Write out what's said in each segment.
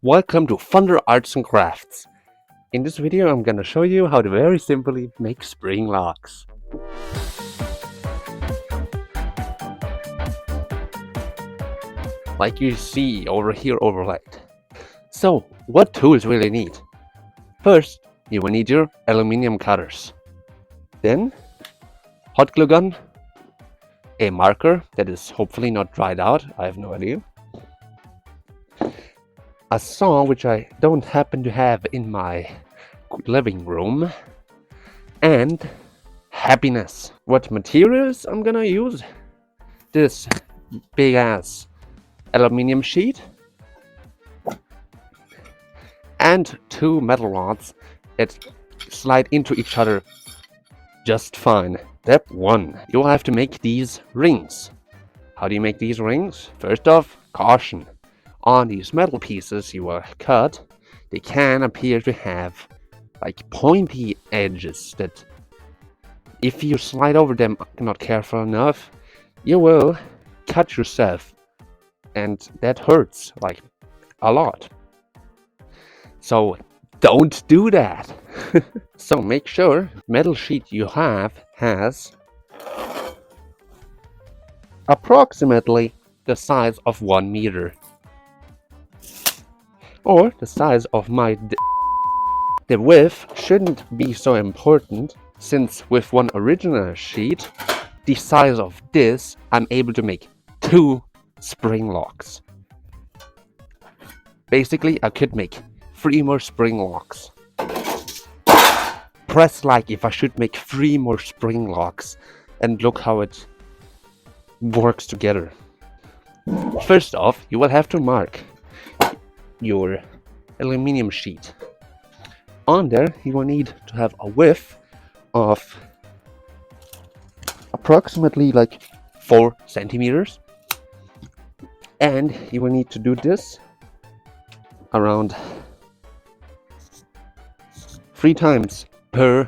Welcome to Thunder Arts and Crafts. In this video I'm gonna show you how to very simply make spring locks. Like you see over here overlaid. So, what tools will you need? First, you will need your aluminium cutters. Then, hot glue gun, a marker that is hopefully not dried out, I have no idea. A saw, which I don't happen to have in my living room, and happiness. What materials I'm gonna use? This big ass aluminium sheet and two metal rods that slide into each other just fine. Step 1. You will have to make these rings. How do you make these rings? First off, caution. On these metal pieces you will cut, they can appear to have like pointy edges that if you slide over them not careful enough, you will cut yourself, and that hurts like a lot. So don't do that. So make sure metal sheet you have has approximately the size of 1 meter. Or the size of my The width shouldn't be so important, since with one original sheet, the size of this, I'm able to make 2 spring locks. Basically, I could make 3 more spring locks. Press like if I should make 3 more spring locks, and look how it works together. First off, you will have to mark your aluminium sheet. On there, you will need to have a width of approximately like 4 centimeters, and you will need to do this around 3 times per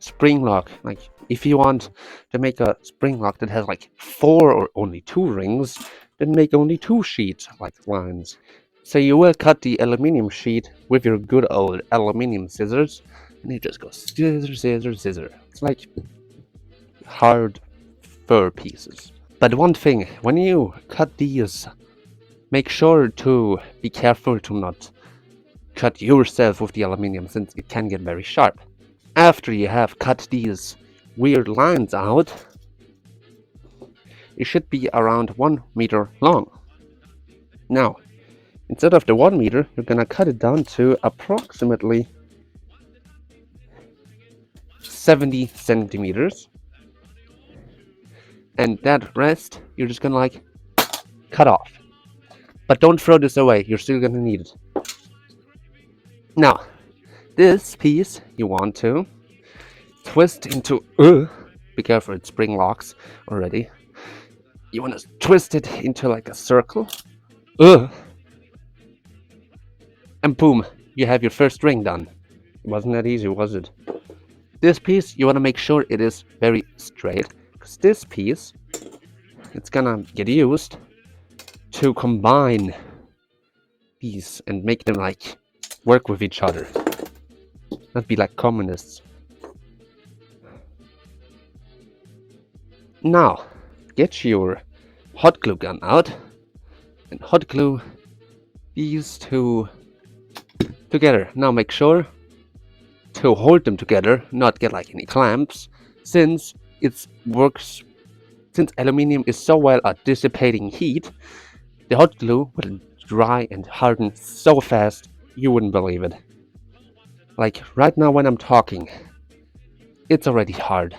spring lock. Like if you want to make a spring lock that has like 4 or only 2 rings, then make only 2 sheets like lines. So you will cut the aluminium sheet with your good old aluminium scissors, and you just go scissor, scissor, scissor. It's like hard fur pieces. But one thing, when you cut these, make sure to be careful to not cut yourself with the aluminium, since it can get very sharp. After you have cut these weird lines out, it should be around 1 meter long. Now, instead of the 1 meter, you're gonna cut it down to approximately 70 centimeters. And that rest, you're just gonna like cut off. But don't throw this away, you're still gonna need it. Now, this piece you want to twist into, be careful, it's spring locks already. You wanna twist it into like a circle. And boom, you have your first ring done. It wasn't that easy, was it? This piece, you want to make sure it is very straight, because this piece, it's gonna get used to combine these and make them like work with each other. Not be like communists. Now, get your hot glue gun out and hot glue these two together. Now make sure to hold them together, not get like any clamps, since since aluminium is so well at dissipating heat, the hot glue will dry and harden so fast you wouldn't believe it. Like right now when I'm talking, it's already hard.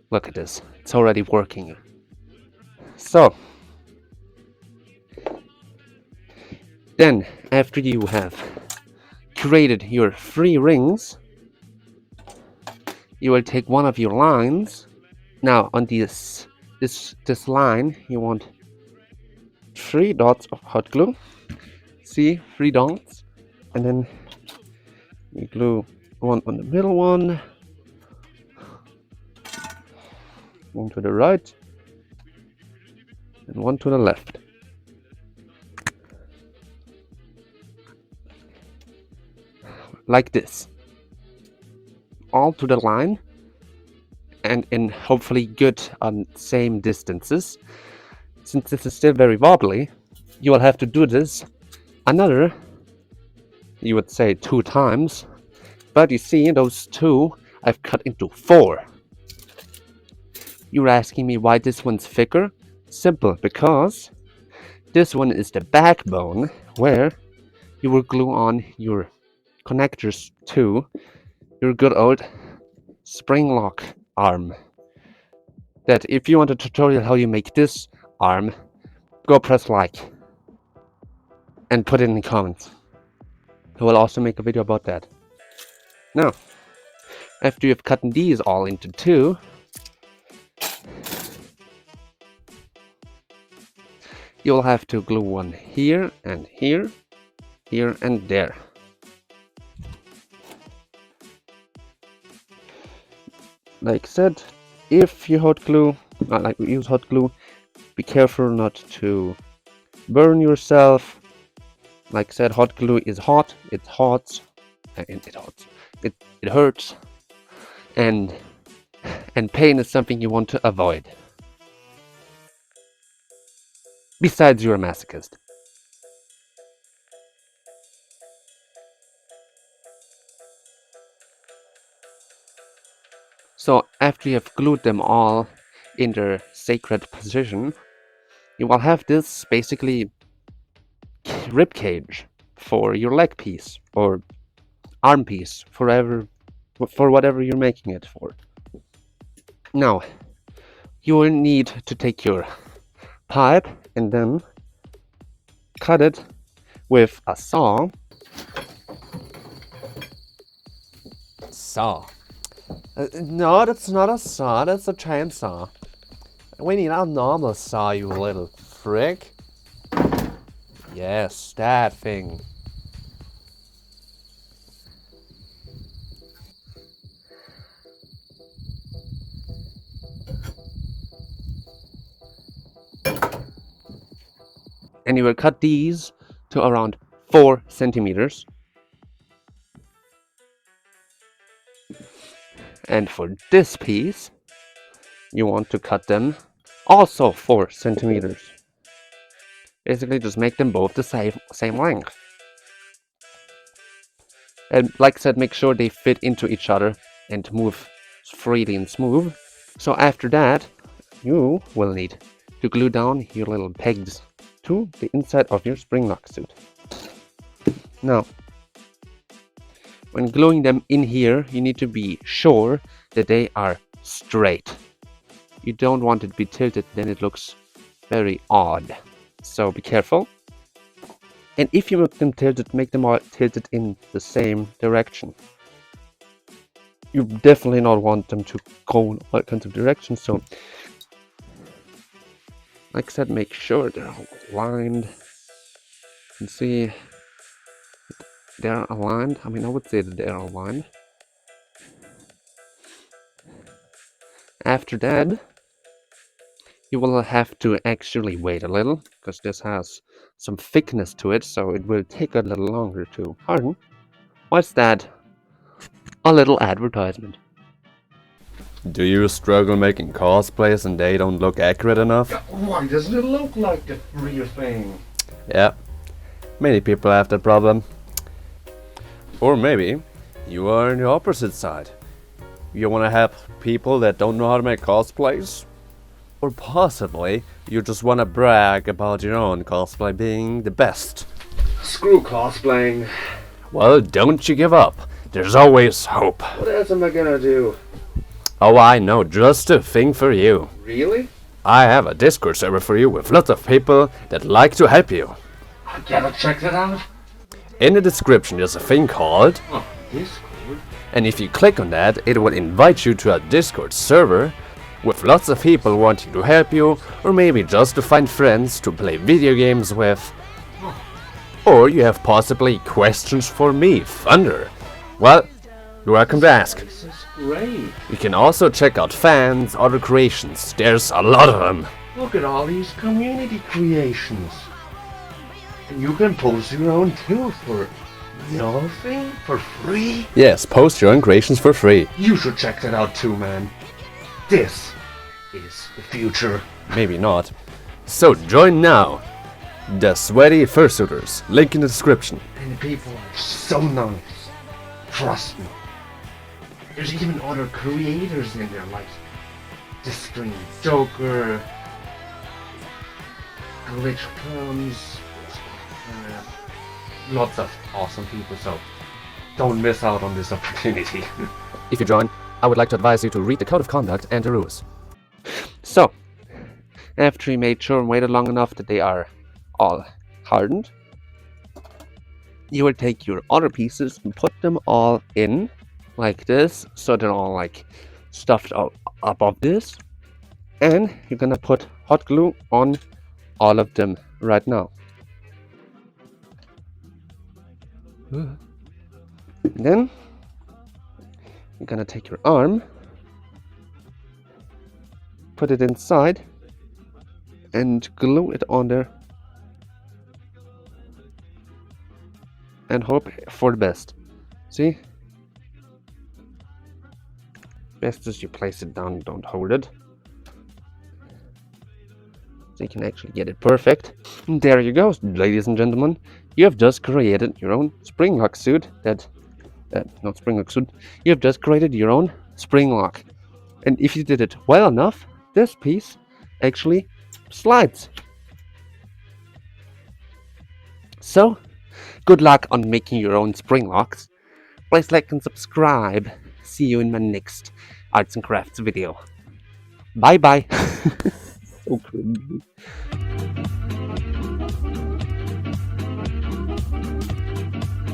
Look at this, it's already working. So then, after you have created your 3 rings, you will take one of your lines. Now on this line, you want 3 dots of hot glue. See, 3 dots, and then you glue one on the middle one to the right, and one to the left. like this. All to the line, and in hopefully good same distances. Since this is still very wobbly, you will have to do this another, you would say 2 times, but you see those 2 I've cut into 4. You're asking me why this one's thicker? Simple, because this one is the backbone where you will glue on your connectors to your good old spring lock arm. That if you want a tutorial how you make this arm, go press like and put it in the comments. I will also make a video about that. Now, after you've cut these all into 2, you'll have to glue one here and here, here and there. Like said, if you use hot glue, be careful not to burn yourself. Like said, hot glue is hot, it hurts, and pain is something you want to avoid. Besides, you're a masochist. So after you have glued them all in their sacred position, you will have this basically rib cage for your leg piece or arm piece, for whatever you're making it for. Now, you will need to take your pipe and then cut it with a saw. Saw. No, that's not a saw, that's a chainsaw. We need a normal saw, you little frick. Yes, that thing. And you will cut these to around 4 centimeters. And for this piece, you want to cut them also 4 centimeters. Basically, just make them both the same length. And like I said, make sure they fit into each other and move freely and smooth. So after that, you will need to glue down your little pegs to the inside of your Springlock suit. Now, when gluing them in here, you need to be sure that they are straight. You don't want it to be tilted, then it looks very odd. So be careful. And if you make them tilted, make them all tilted in the same direction. You definitely not want them to go in all kinds of directions. So, like I said, make sure they're aligned. You can see they're aligned. I mean, I would say that they're aligned. After that, you will have to actually wait a little, because this has some thickness to it, so it will take a little longer to harden. What's that? A little advertisement. Do you struggle making cosplays and they don't look accurate enough? Why doesn't it look like the real thing? Yeah, many people have that problem. Or maybe you are on the opposite side. You want to help people that don't know how to make cosplays? Or possibly you just want to brag about your own cosplay being the best. Screw cosplaying. Well, don't you give up. There's always hope. What else am I gonna do? Oh, I know just the thing for you. Really? I have a Discord server for you with lots of people that like to help you. I gotta check that out. In the description there's a thing called Discord? and if you click on that, it will invite you to a Discord server with lots of people wanting to help you, or maybe just to find friends to play video games with. Or you have possibly questions for me, Thunder. Well, you're welcome to ask. This is great. You can also check out fans' other creations, there's a lot of them. Look at all these community creations. And you can post your own too for Nothing? For free? Yes, post your own creations for free. You should check that out too, man. This is the future. Maybe not. So join now. The Sweaty Fursuiters. Link in the description. And the people are so nice. Trust me. There's even other creators in there, like The Screen Joker, Glitch Clones, lots of awesome people, so don't miss out on this opportunity. If you join, I would like to advise you to read the code of conduct and the rules. So, after you made sure and waited long enough that they are all hardened, you will take your other pieces and put them all in like this, so they're all like stuffed up above this, and you're gonna put hot glue on all of them right now. And then you're gonna take your arm, put it inside, and glue it on there, and hope for the best. See? Best is you place it down, don't hold it, so you can actually get it perfect. And there you go, ladies and gentlemen. You have just created your own Springlock suit. Not Springlock suit. You have just created your own Springlock. And if you did it well enough, this piece actually slides. So, good luck on making your own Springlocks. Please like and subscribe. See you in my next arts and crafts video. Bye bye. So cringy.